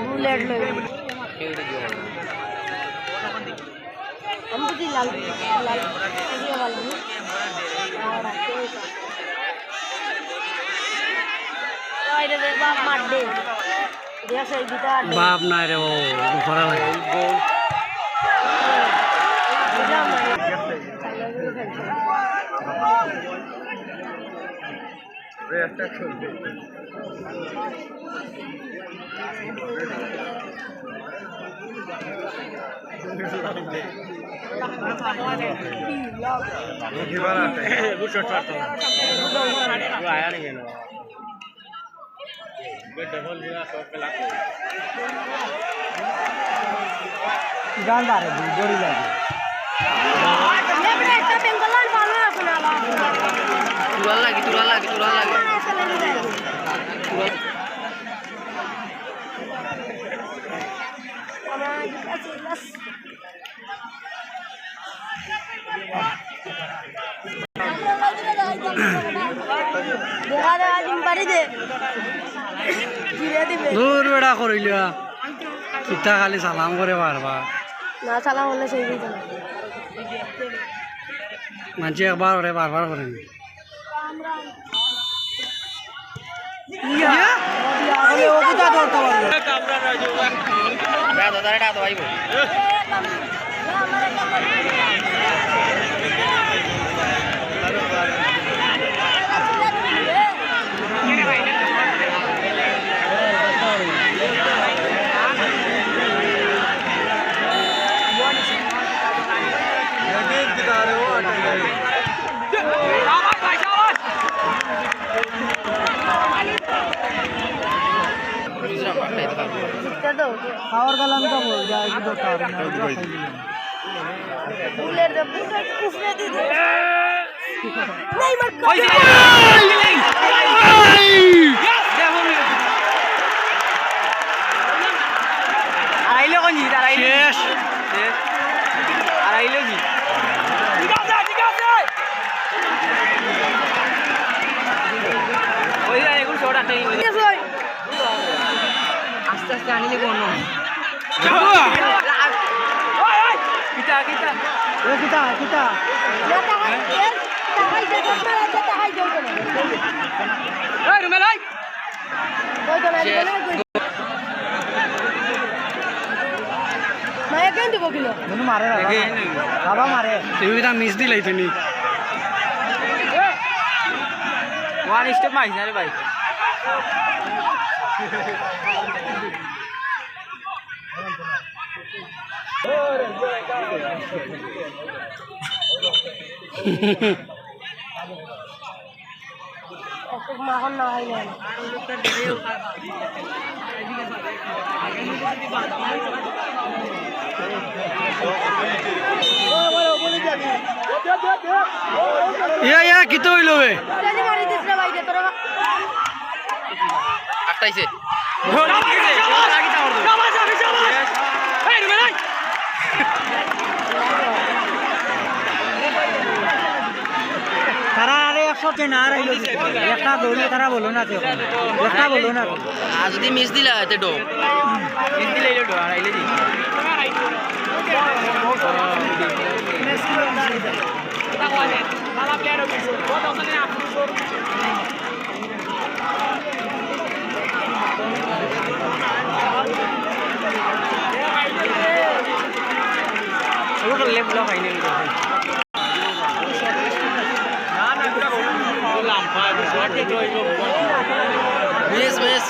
bullet हम तो लाल लाल ये वाला हूँ बाप मार दे बाप ना रे वो फरा लगे जानदार है जोड़ी लगी तुरा लगी दूर बेड़ा करिलिया किता खाली सालाम करे बारबार ना सालाम होले सही नहीं मानसी एक बार करे बार-बार करें या अरे वो किता करता है कैमरा राजू मैं तो तारे तो भाई खावर गलन का बोल जाएगी तो कार बुलेट दे बुलेट कुफले दे दे नहीं मत आराइलो कोनी आराइलो शेष आराइलो जी ওই যায় এগুলো ছোট একটা আস্তে আস্তে আনিলে কোন কিটা কিটা ও কিটা কিটা তাহাই দে তাহাই দে এই রুমেল আই ওই তো না মায়া কেন দিব কিলো মনে মারে বাবা মারে তুই এটা মিস দিলাই তুমি ওয়ান স্টেপ মাইস না রে ভাই মাখন না হয় না ইয়া কিতো হইলো বে জানি মারি দিছ রে ভাই তোরা আটাইছে ঘোড়া দিছে লাগি দাও শাবাশ শাবাশ এই রুমে নাই তারা আরে 100 তে না রাইলো একটা দৌড়ে তারা বলো না তো একটা বলো না আজ যদি মিস দিলা এতে ডো মিস দিলে ডো আইলে দি মিস কিলো দাঁড়িয়ে ভালো প্লেয়ার হবে কত ওখানে আপনি वो कर ले ब्लॉक आईने ना ना पूरा लांपा बेस बेस